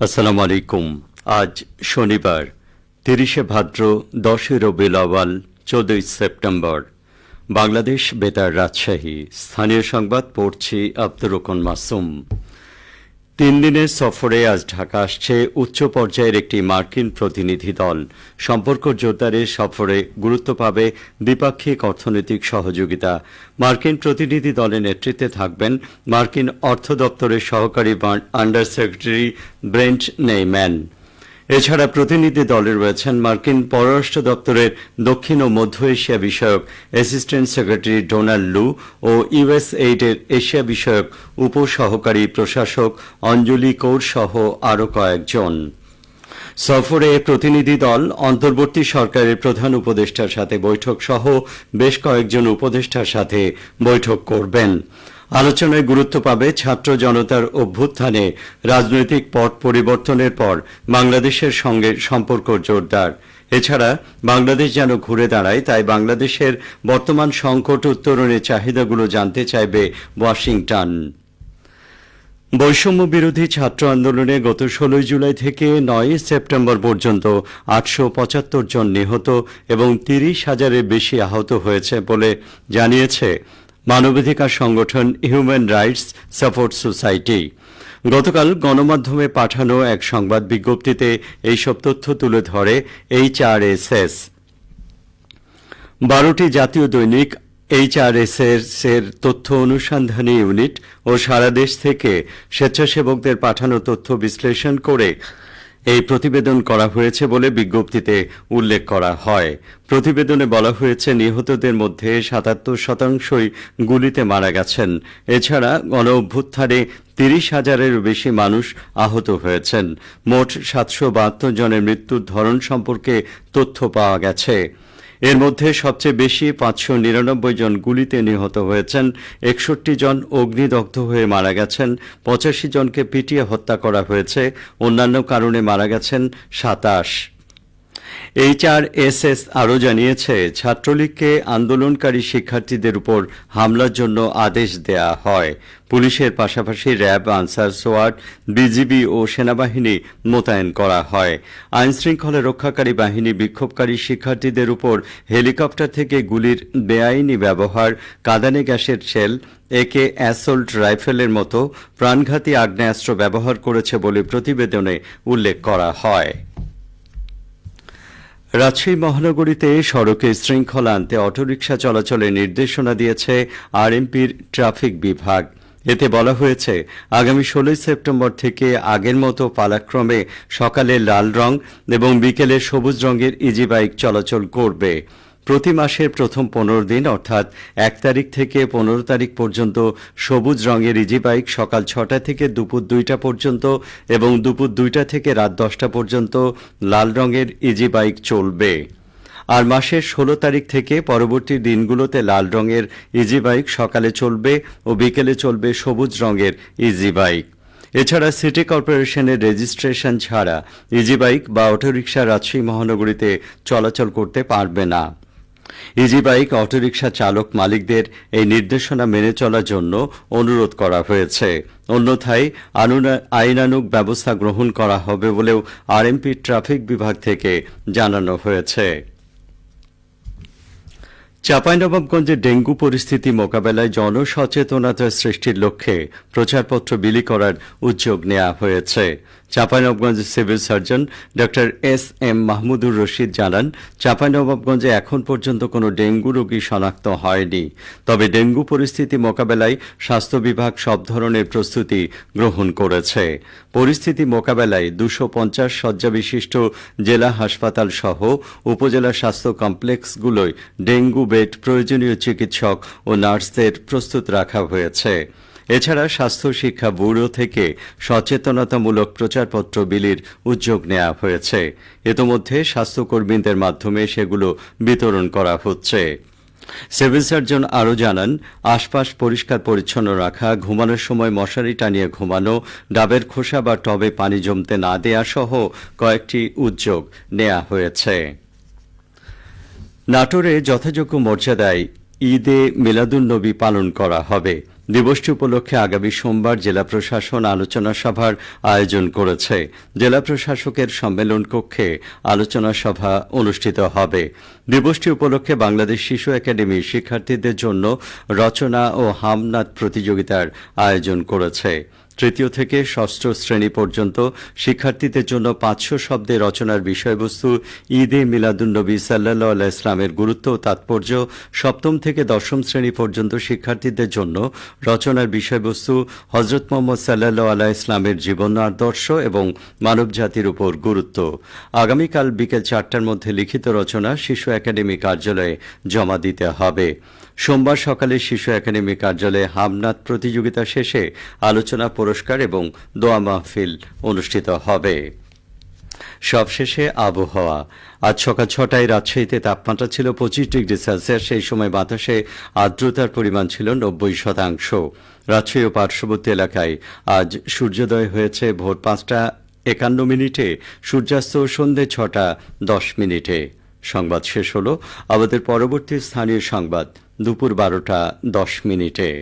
আসসালামু আলাইকুম। আজ শনিবার ৩০শে ভাদ্র ১০ই রবিউল আউয়াল ১৪ই সেপ্টেম্বর। বাংলাদেশ বেতার রাজশাহী। স্থানীয় সংবাদ পড়ছি আব্দুর রহমান মাসুম। ৩ দিনের সফরে আজ ঢাকা আসছে উচ্চ পর্যায়ের একটি মার্কিন প্রতিনিধি দল। সম্পর্ক জোরদারে সফরে গুরুত্ব পাবে দ্বিপাক্ষিক অর্থনৈতিক সহযোগিতা। মার্কিন প্রতিনিধি দলের নেতৃত্বে থাকবেন মার্কিন অর্থ দপ্তরের সহকারী আন্ডার সেক্রেটারি ব্রেন্ট নেইম্যান। এছাড়া প্রতিনিধি দলে রয়েছেন মার্কিন পররাষ্ট্র দপ্তরের দক্ষিণ ও মধ্য এশিয়া বিষয়ক অ্যাসিস্ট্যান্ট সেক্রেটারি ডোনাল্ড লু ও ইউএসএইডের এশিয়া বিষয়ক উপসহকারী প্রশাসক অঞ্জলি কৌর সহ আরও কয়েকজন। সফরে প্রতিনিধি দল অন্তর্বর্তী সরকারের প্রধান উপদেষ্টার সাথে বৈঠক সহ বেশ কয়েকজন উপদেষ্টার সাথে বৈঠক করবেন। আলোচনায় গুরুত্ব পাবে ছাত্র জনতার অভ্যুত্থানে রাজনৈতিক পট পরিবর্তনের পর বাংলাদেশের সঙ্গে সম্পর্ক জোরদার। এছাড়া বাংলাদেশ যেন ঘুরে দাঁড়ায় তাই বাংলাদেশের বর্তমান সংকট উত্তরণের চাহিদাগুলো জানতে চাইবে ওয়াশিংটন। বৈষম্য বিরোধী ছাত্র আন্দোলনে গত ১৬ জুলাই থেকে ৯ সেপ্টেম্বর পর্যন্ত ৮৭৫ জন নিহত এবং ৩০,০০০-এর বেশি আহত হয়েছে বলে জানিয়েছে মানবাধিকার সংগঠন হিউম্যান রাইটস সাপোর্ট সোসাইটি। গতকাল গণমাধ্যমে পাঠানো এক সংবাদ বিজ্ঞপ্তিতে এইসব তথ্য তুলে ধরে HRSS। ১২টি জাতীয় দৈনিক HRSS এর তথ্য অনুসন্ধানী ইউনিট ও সারা দেশ থেকে স্বেচ্ছাসেবকদের পাঠানো তথ্য বিশ্লেষণ করে এই প্রতিবেদন করা হয়েছে বলে বিজ্ঞপ্তিতে উল্লেখ করা হয়। প্রতিবেদনে বলা হয়েছে নিহতদের মধ্যে ৭৭% গুলিতে মারা গেছেন। এছাড়া গণ অভ্যুত্থানে ৩০,০০০-এরও বেশি মানুষ আহত হয়েছেন। মোট ৭৭২ জনের মৃত্যুর ধরন সম্পর্কে তথ্য পাওয়া গেছে। এর মধ্যে সবচেয়ে বেশি ৫৯৯ জন গুলিতে নিহত হয়েছেন, ৬১ জন অগ্নিদগ্ধ হয়ে মারা গেছেন, ৮৫ জনকে পিটিয়ে হত্যা করা হয়েছে, অন্যান্য কারণে মারা গেছেন ২৭। HRSS আরও জানিয়েছে ছাত্রলীগকে আন্দোলনকারী শিক্ষার্থীদের উপর হামলার জন্য আদেশ দেয়া হয়। পুলিশের পাশাপাশি র্যাব, আনসার সোয়াট, বিজিবি ও সেনাবাহিনী মোতায়েন করা হয়। আইনশৃঙ্খলা রক্ষাকারী বাহিনী বিক্ষোভকারী শিক্ষার্থীদের উপর হেলিকপ্টার থেকে গুলির বেআইনি ব্যবহার, কাঁদানে গ্যাসের শেল, AK অ্যাসল্ট রাইফেলের মতো প্রাণঘাতী আগ্নেয়াস্ত্র ব্যবহার করেছে বলে প্রতিবেদনে উল্লেখ করা হয়। রাজশাহী মহানগরীতে সড়কে শৃঙ্খলা আনতে অটোরিকশা চলাচলের নির্দেশনা দিয়েছে RMPর ট্রাফিক বিভাগ। এতে বলা হয়েছে আগামী ১৬ সেপ্টেম্বর থেকে আগের মতো পালাক্রমে সকালে লাল রং এবং বিকেলে সবুজ রঙের ইজি বাইক চলাচল করবে। প্রতি মাসের প্রথম ১৫ দিন অর্থাৎ ১ তারিখ থেকে ১৫ তারিখ পর্যন্ত সবুজ রঙের ইজি বাইক সকাল ৬টা থেকে দুপুর ২টা পর্যন্ত এবং দুপুর ২টা থেকে রাত ১০টা পর্যন্ত লাল রঙের ইজি বাইক চলবে। আর মাসের ১৬ তারিখ থেকে পরবর্তী দিনগুলোতে লাল রঙের ইজি বাইক সকালে চলবে ও বিকেলে চলবে সবুজ রঙের ইজি বাইক। এছাড়া সিটি কর্পোরেশনের রেজিস্ট্রেশন ছাড়া ইজি বাইক বা অটোরিকশা রাজশাহী মহানগরীতে চলাচল করতে পারবে না। ইজি বাইক অটোরিকশা চালক মালিকদের এই নির্দেশনা মেনে চলার জন্য অনুরোধ করা হয়েছে। অন্যথায় আইনানুগ ব্যবস্থা গ্রহণ করা হবে বলেও RMP ট্রাফিক বিভাগ থেকে জানানো হয়েছে। চাঁপাইনবাবগঞ্জে ডেঙ্গু পরিস্থিতি মোকাবেলায় জনসচেতনতা সৃষ্টির লক্ষ্যে প্রচারপত্র বিলি করার উদ্যোগ নেওয়া হয়েছে। চাঁপাইনবাবগঞ্জের সিভিল সার্জন ডা SM মাহমুদুর রশিদ জানান, চাঁপাইনবাবগঞ্জে এখন পর্যন্ত কোনো ডেঙ্গু রোগী শনাক্ত হয়নি। তবে ডেঙ্গু পরিস্থিতি মোকাবেলায় স্বাস্থ্য বিভাগ সব ধরনের প্রস্তুতি গ্রহণ করেছে। পরিস্থিতি মোকাবেলায় ২৫০ শয্যা বিশিষ্ট জেলা হাসপাতাল সহ উপজেলা স্বাস্থ্য কমপ্লেক্সগুলোয় ডেঙ্গু বেড, প্রয়োজনীয় চিকিৎসক ও নার্সদের প্রস্তুত রাখা হয়েছে। এছাড়া স্বাস্থ্য শিক্ষা ব্যুরো থেকে সচেতনতামূলক প্রচারপত্র বিলির উদ্যোগ নেওয়া হয়েছে। ইতোমধ্যে স্বাস্থ্যকর্মীদের মাধ্যমে সেগুলো বিতরণ করা হচ্ছে। সিভিল সার্জন আরও জানান, আশপাশ পরিষ্কার পরিচ্ছন্ন রাখা, ঘুমানোর সময় মশারি টানিয়ে ঘুমানো, ডাবের খোসা বা টবে পানি জমতে না দেয়া সহ কয়েকটি উদ্যোগ নেওয়া হয়েছে। নাটোরে যথাযোগ্য মর্যাদায় ঈদে মিলাদুন্নবী পালন করা হবে। দিবসটি উপলক্ষে আগামী সোমবার জেলা প্রশাসন আলোচনা সভার আয়োজন করেছে। জেলা প্রশাসকের সম্মেলন কক্ষে আলোচনা সভা অনুষ্ঠিত হবে। দিবসটি উপলক্ষে বাংলাদেশ শিশু একাডেমি শিক্ষার্থীদের জন্য রচনা ও হামনাত প্রতিযোগিতার আয়োজন করেছে। তৃতীয় থেকে ষষ্ঠ শ্রেণী পর্যন্ত শিক্ষার্থীদের জন্য 500 শব্দে রচনার বিষয়বস্তু ঈদে মিলাদুন্নবী সাল্লাল্লাহু আলাইহি ইসলামের গুরুত্ব ও তাৎপর্য। সপ্তম থেকে দশম শ্রেণী পর্যন্ত শিক্ষার্থীদের জন্য রচনার বিষয়বস্তু হযরত মুহাম্মদ সাল্লাল্লাহু আলাইহি ইসলামের জীবন আদর্শ এবং মানবজাতির উপর গুরুত্ব। আগামীকাল বিকেল 4টার মধ্যে লিখিত রচনা শিশু একাডেমি কার্যালয়ে জমা দিতে হবে। সোমবার সকালে শিশু একাডেমি কার্যালয়ে হামনাত প্রতিযোগিতা শেষে আলোচনা, পুরস্কার এবং দোয়া মাহফিল অনুষ্ঠিত হবে। সবশেষে আবহাওয়া। আজ সকাল 6টায় রাজশাহীতে তাপমাত্রা ছিল 25 ডিগ্রি সেলসিয়াস। সেই সময় বাতাসে আর্দ্রতার পরিমাণ ছিল 90%। রাজশাহী ও পার্শ্ববর্তী এলাকায় আজ সূর্যোদয় হয়েছে ভোর 5:51, সূর্যাস্ত সন্ধ্যে 6:10। সংবাদ শেষ হলো। আমাদের পরবর্তী স্থানীয় সংবাদ দুপুর 12:10।